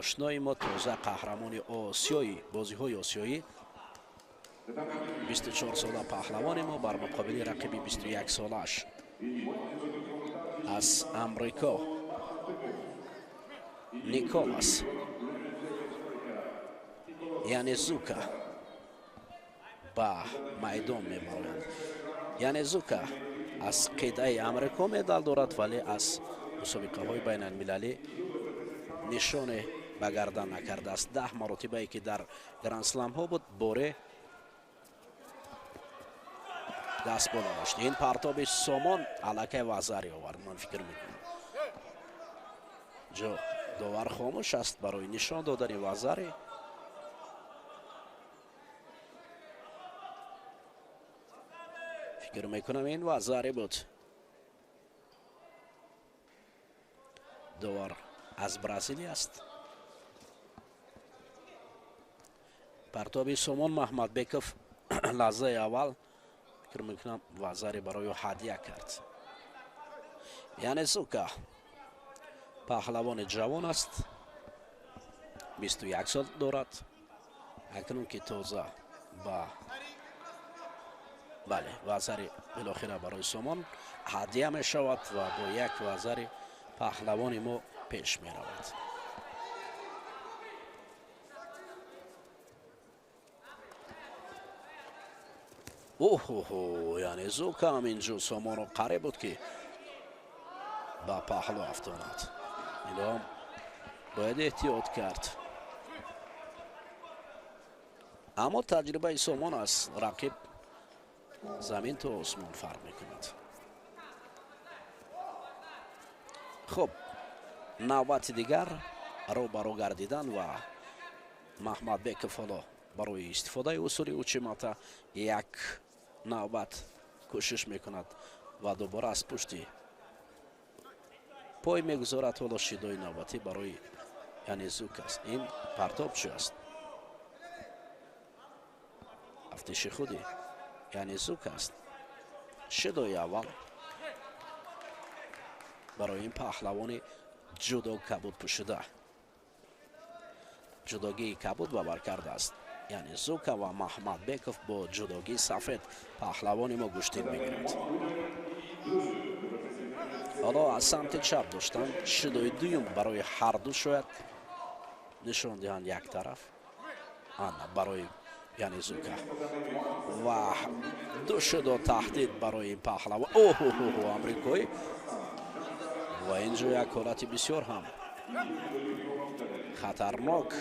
آشنای ما، تازه قهرمان آسیایی، بازی های آسیایی، 24 ساله پهلوان ما بر مقابل رقیب 21 سالش از امریکا نیکولاس یعنی زوکا با میدان میبرند. یعنی زوکا از قیده امریکا مدال دارد ولی از مسابقه های بین المللی نشان به گردن نکرده است. 10 مرتبه ای که در گرند اسلم ها بود باره دست بالا داشت. این پرتاب سامان علاکه وزاری آورد. من فکر میکنم جا داور خاموش است برای نشان دادن وزاری. فکر میکنم این وزاری بود. داور از برزیلی است. پرتاب سامان محمد بیکوف لحظه اول فکر میکنم وزاری برای هدیه کرد. یعنی زوکا پهلوان جوان است، 21 سال دارد. اکنون که تازه با بله وزاری بالاخره برای سامان هدیه می شود و با یک وزاری پهلوان ما پیش می رود. اوه یعنی زوکا هم اینجا سامان رو قریب بود که با پهلو افتاند. این هم باید احتیاط کرد. اما تجربه سامان است. رقیب زمین تا آسمان فرق میکند. خب نوبت دیگر رو برو گردیدن و محمد بیکوف حالا برای استفاده اصول اوچیماتا یک نوبت کوشش میکند و دوباره از پشتی پای میگذارد. حالا شیدای نوبتی برای یعنی زوک است. این پرتاب چی است؟ افتش خودی یعنی زوک است. شیدای اول برای این پهلوان جدا کبود پوشیده، جداگی کبود و بر کرده است. یعنی زوکا و محمد بیکوف با جداگی سفید پهلوان ما گشتین میگیرند. حالا از سمت چپ داشتن شدای دویم برای هر دو شاید نشان دهند یک طرف برای یعنی زوکا و دو شدا تهدید برای این پهلوان. اوه امریکایی و اینجا یک حالت بسیار هم خطرناک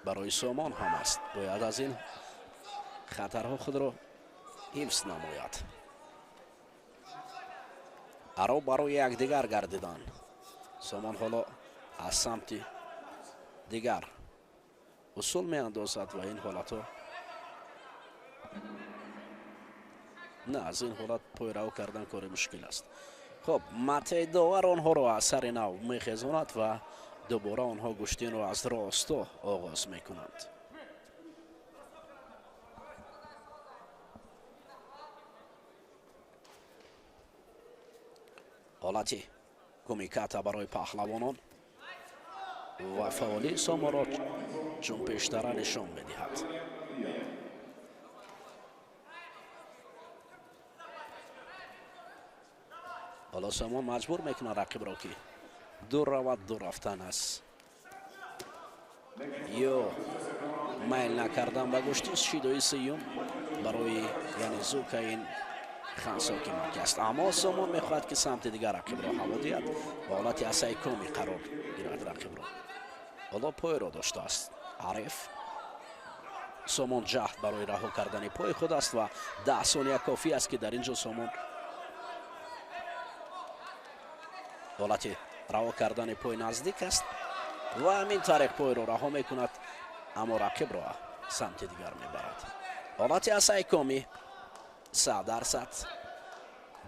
برای سامان هم است. باید از این خطرها خود را حفظ نماید. ارو برای یک دیگر گردیدن. سامان حالا از سمت دیگر اصول می اندازد و این حالت ها نه از این حالت پیرو کردن کار مشکل است. خب مته داور آنها را از سر نو می خیزاند و دوباره آنها گشتین را از راستا آغاز می کنند. حالتی کمیکات برای پهلوانان و فعالی سامان را چون پیشتر نشان می دهد. حالا سامان مجبور میکنه رقیب را که دور رود، دور رفتن است یا میل نکردن به گشتی. شیدای سیوم برای یعنی زوکا این خانساکی مکی است. اما سامان میخواهد که سمت دیگر رقیب را هوا دهد و حالت اسای کمی قرار گیرد رقیب را. حالا پای را داشته است عارف. سامان جهد برای رها کردن پای خود است و 10 ثانیه کافی است که در اینجا سامان حالت رها کردن پای نزدیک است و همین طریق پای را رها میکند اما رقیب را سمت دیگر میبرد. حالت اسای کمی 100%.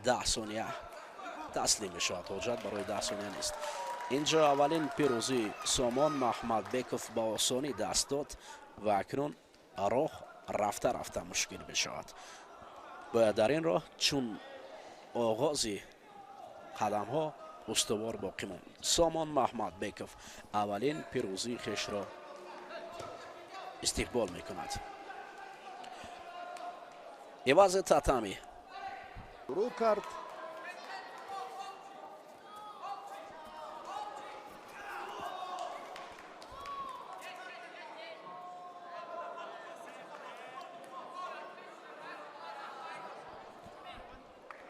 10 ثانیه تسلیم میشود. حاجت برای 10 ثانیه نیست. اینجا اولین پیروزی سامان محمد بیکوف با آسانی دست داد و اکنون راه رفته مشکل بشود. باید در این راه چون آغازی قدم ها استوار باقی ماند. سامان محمد بیکوف اولین پیروزی خیش را استقبال میکند. عوض تاتامی رو کرد.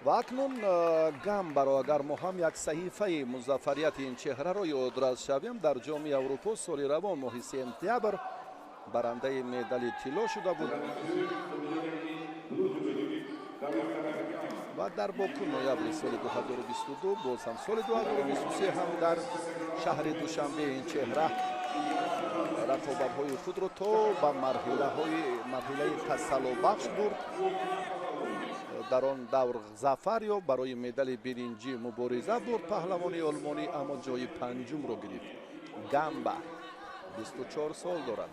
و اکنون گامبارو اگر ما هم یک صحیفه مظفریت این چهره را یادداشت شویم، در جام اروپا سال روان ماه سپتامبر برنده مدال طلا شده بود و در باکو نوامبر سال 2022 باز هم سال 2023 هم در شهر دوشنبه این چهره رقابت‌های خود را تا به مرحله تسلّی بخش برد. در آن دور ظفر یا برای مدال برنجی مبارزه برد پهلوان آلمانی، اما جای پنجم را گرفت. گامبا 24 سال دارد.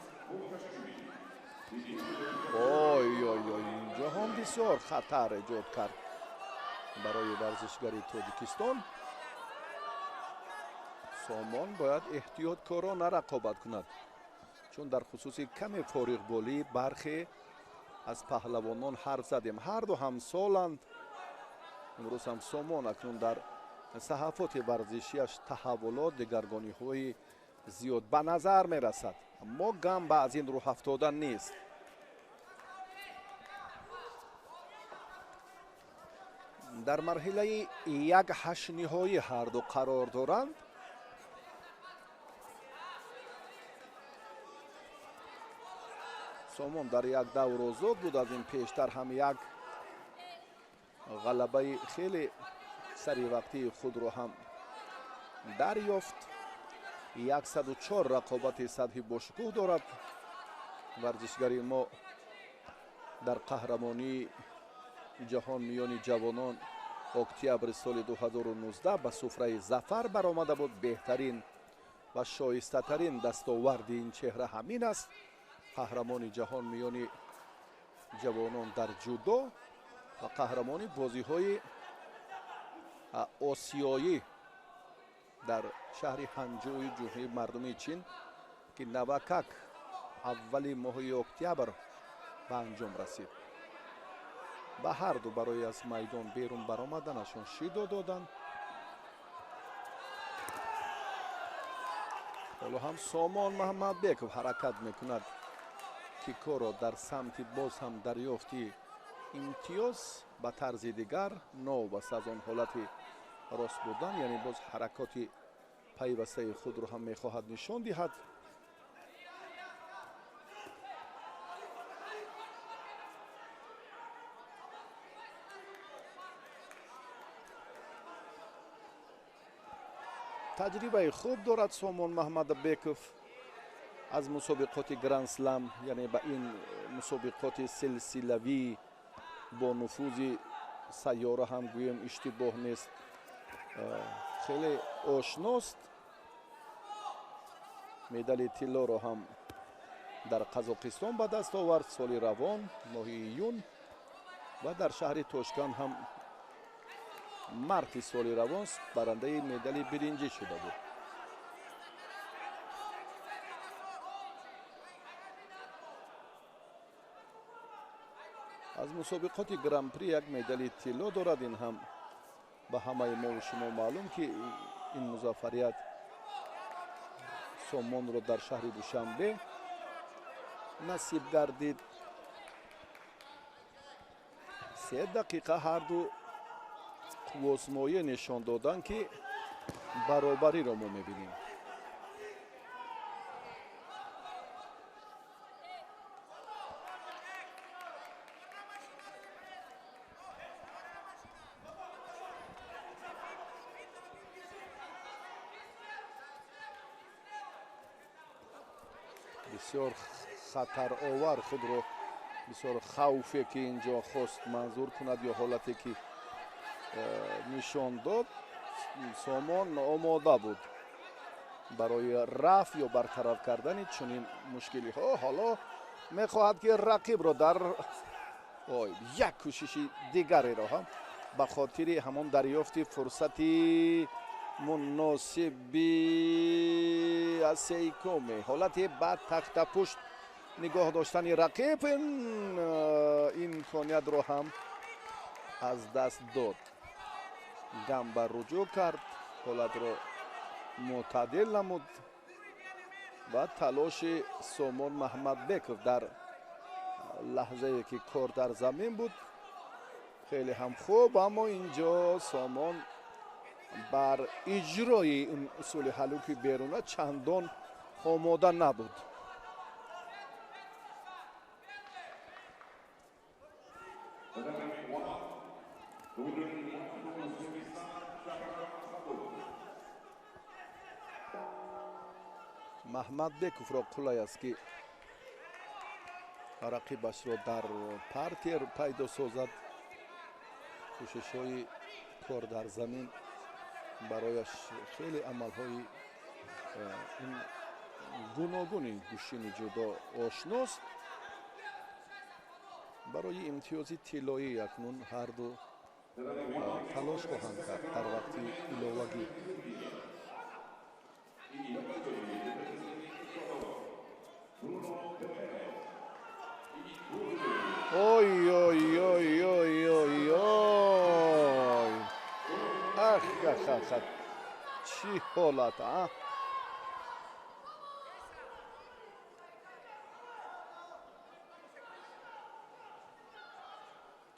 اینجا هم بسیار خطر ایجاد کرد برای ورزشگری تاجیکستان. سامان باید احتیاطکارانه رقابت کند، چون در خصوص کم فارغ بالی برخی از پهلوانان حرف زدیم. هر دو همسالند. امروز هم سامان اکنون در صحافت ورزشیش تحولات دگرگانی های زیاد به نظر می رسد، اما گامبا از این رو افتادن نیست. در مرحله یک هشت نهایی هر دو قرار دارند. سامان در یک دور آزاد بود، از این پیشتر هم یک غلبه خیلی سری وقتی خود رو هم دریافت. 104 رقابت سطحی باشکوه دارد ورزشگری ما. در قهرمانی جهان میان جوانان اکتبر سال 2019 به سفره ظفر برآمده بود. بهترین و شایسته ترین دستاورد این چهره همین است. قهرمانی جهان میان جوانان در جودو و قهرمانی بازی های آسیایی در شهر هنجوی جمهوری مردمی چین که 91 اول ماه اکتبر به انجام رسید. به هر دو برای از میدان بیرون برآمدنشان شیدا دادند. حالا هم سامان محمد بیکوف حرکت میکند که کارو در سمت باز هم دریافتی امتیاز به طرز دیگر نو و از آن حالت راست بودن، یعنی باز حرکات پیوسته خود رو هم میخواهد نشان دهد. تجربه خوب دارد سامان محمد بیکوف از مسابقات گرند سلم، یعنی به این مسابقات سلسلوی با نفوذ سیاره هم گویم اشتباه نیست، خیلی آشناست. مدال طلا را هم در قزاقستان به دست آورد سال روان ماه ایون و در شهر تاشکند هم مارت سال روان برنده مدال برنجی شده بود. از مسابقات گران پری یک مدال طلا دارد. این هم به همه ما و شما معلوم که این موفقیت سامان را در شهر دوشنبه نصیب گردید. 3 دقیقه هر دو قواسمایی نشان دادن که برابری را ما میبینیم. بسیار خطر آور خود رو، بسیار خوفی که اینجا خواست منظور کند یا حالتی که نشان داد، سامان آماده بود برای رفع یا برطرف کردن چنین مشکلی ها. حالا میخواهد که رقیب را در یک کوشش دیگری را هم به خاطر همان دریافت فرصتی муносиби асейкоме ҳолати бад тахтапушт нигоҳ доштани рақиб имкониятро ҳам аз даст дод. гамба руҷӯъ кард, ҳолатро мӯътадил намуд ва талоши Сомон Маҳмадбеков дар лаҳзае ки кор дар замин буд хеле ҳам хуб, аммо инҷо Сомон бар иҷрои усули ҳалуки беруна чандон омода набуд. Маҳмадбековро қулай аст ки рақибашро дар партер пайдо созад. кӯшишҳои кор дар замин барояш хеле амалҳои гуногуни гӯшини ҷудо ошност. барои имтиёзи тиллоӣ акнун ҳарду талош хоҳанд кард дар вақти иловагӣ. ой ой ой ой ой ой ах ах ах чӣ ҳолат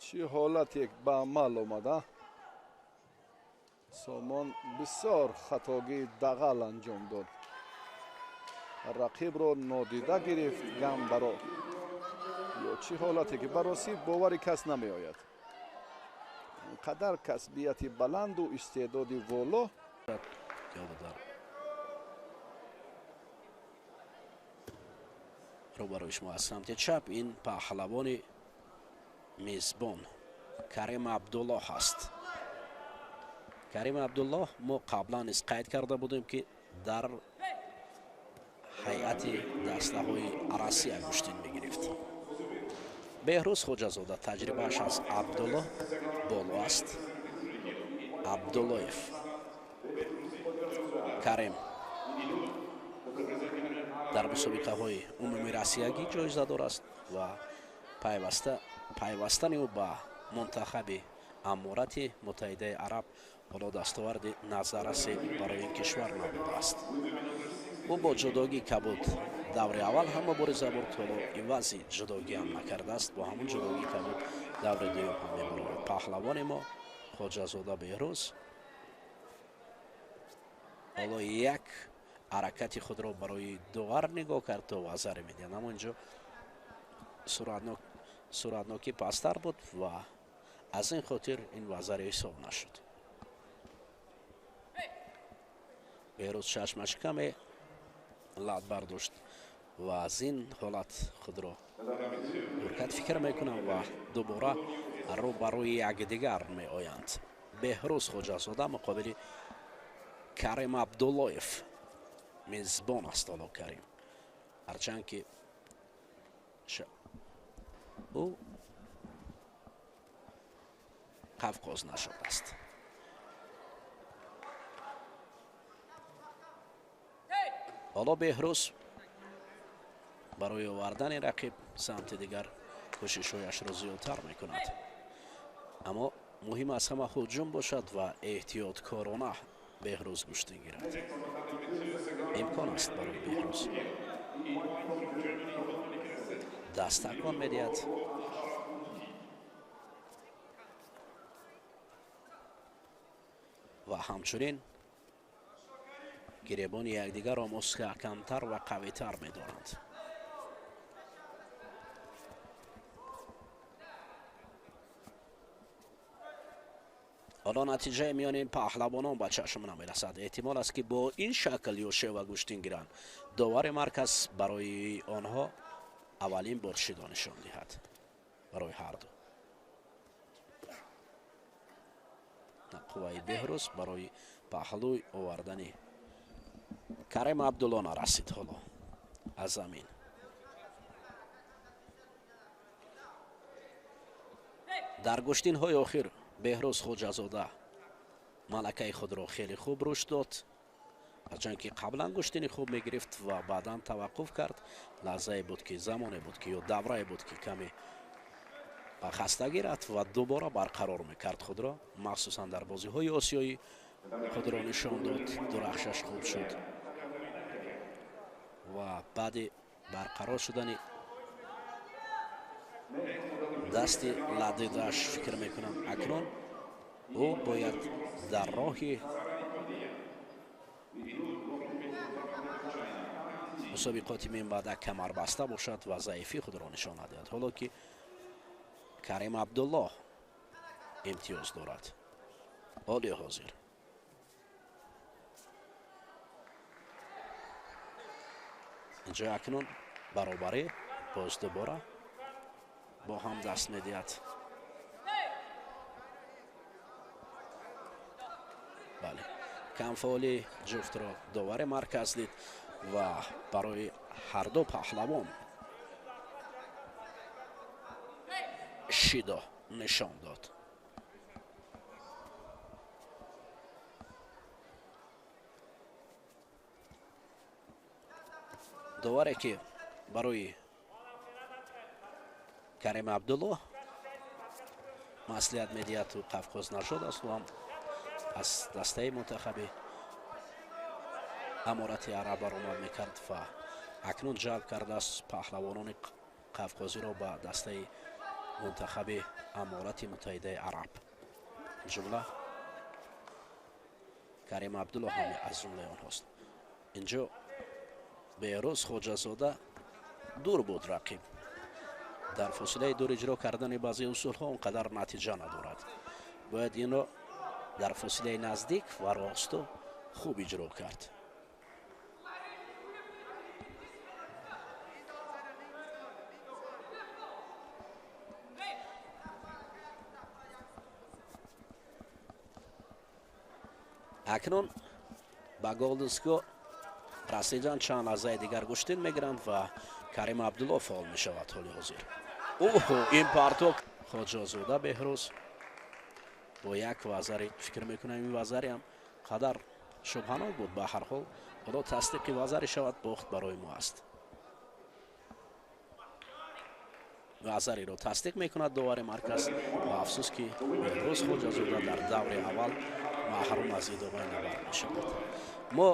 чӣ ҳолате ба амал омад. Сомон бисёр хатогии дағал анҷом дод. рақибро нодида гирифт гамбаро. ё чӣ ҳолате ки ба ростӣ бовари кас намеояд. инқадар касбияти баланду истеъдоди воло. рӯбарои шумо аз самти чап ин паҳлавони мезбон Карим Абдуллоҳ аст. Карим Абдуллоҳ мо қаблан низ қайд карда будем ки дар ҳайати дастаҳои Россия гӯштин мегирифт. беҳрӯз хоҷазода таҷрибааш аз Абдуллоҳ боло аст. Абдуллоев Карим дар мусобиқаҳои умумии россиягӣ ҷоизадор аст ва пайвастани ӯ ба мунтахаби аморати муттаҳидаи араб ҳоло дастоварди назарасе барои ин кишвар набудааст. ӯ бо ҷудогии кабуд даври аввал ҳам мубориза бурд, ҳоло ивази ҷудогиам накардааст, бо ҳамун ҷудогии кабуд даври дуюм ҳам мебарояд. паҳлавони мо хоҷазода беҳрӯз ҳоло як ҳаракати худро барои дуғар нигоҳ кард, то вазаре медиҳад, аммо инҷо суръатноки пастар буд ва аз ин хотир ин вазаре ҳисоб нашуд. беҳрӯз чашмаш каме лад бардошт ва аз ин ҳолат худро ҳуркат фикр мекунам ва дубора рӯ ба рӯи якдигар меоянд. беҳрӯз хоҷазода муқобили Карим Абдуллоев мезбон аст. ҳоло Карим ҳарчанд ки ӯ қавқоз нашудааст. ҳоло беҳрӯз барои овардани рақиб самти дигар кӯшишҳояшро зиёдтар мекунад. аммо муҳим аст ҳама ҳуҷум бошад ва эҳтиёткорона беҳрӯз гӯштин гирад. имкон аст барои беҳрӯз. дастакон медиҳад. ва ҳамчунин гиребони якдигарро мустаҳкамтар ва қавитар медоранд. ҳоло натиҷаи миёни ин паҳлавонон ба чашм намерасад. эҳтимол аст ки бо ин шакл ё шева гӯштин гиранд. довари марказ барои онҳо аввалин бор шидо нишон диҳад барои ҳарду. қувваи беҳрӯз барои паҳлӯй овардани Карим Абдуллоҳ нарасид. ҳоло аз замин дар гӯштинҳои охир беҳрӯз хоҷазода малакаи худро хеле хуб рушд дод, аз ҷойи ки қаблан гӯштини хуб мегирифт ва баъдан таваққуф кард. лаҳзае буд ки замоне буд ки ё даврае буд ки каме ба хастагӣ рафт ва дубора барқарор мекард худро, махсусан дар бозиҳои осиёӣ худро нишон дод, дурахшаш хуб шуд ва баъди барқарор шудани дасти ладидааш фикр мекунам акнун ӯ бояд дар роҳи мусобиқоти минбаъда камарбаста бошад ва заифӣ худро нишон надиҳад, ҳоло ки Карим Абдуллоҳ имтиёз дорад. оли ҳозир инҷо акнун баробарӣ, боз дубора бо ҳам даст медиҳад. бале, камфоли ҷуфтро довари марказ дид ва барои ҳарду паҳлавон шидо нишон дод. доваре ки барои Карим Абдуллоҳ маслиҳат медиҳад ӯ қавқознашод аст ва ҳам аз дастаи мунтахаби аморати араб баромад мекард ва акнун ҷалб кардааст паҳлавонони қавқозиро ба дастаи мунтахаби аморати муттаҳидаи араб. ҷумла Карим Абдуллоҳ ҳам аз ҷумлаи онҳост. инҷо беҳрӯз хоҷазода дур буд рақиб. дар фосилаи дур иҷро кардани баъзе усулҳо он қадар натиҷа надорад. бояд инро дар фосилаи наздик ва росту хуб иҷро кард. акнун ба голдистгоҳ расидан чанд лаҳзаи дигар гӯштин мегиранд ва Карим Абдуллоҳ фаъол мешавад. ҳоли ҳозир ин парток хоҷазода беҳрӯз бо як вазари фикр мекунам ин вазари ҳам қадар шубҳанок буд. ба ҳар ҳол ҳоло тасдиқи вазари шавад бохт барои мо аст. вазариро тасдиқ мекунад довари марказ ва афсӯс ки беҳрӯз хоҷазода дар даври аввал маҳрум аз идомаи набард мешавад. мо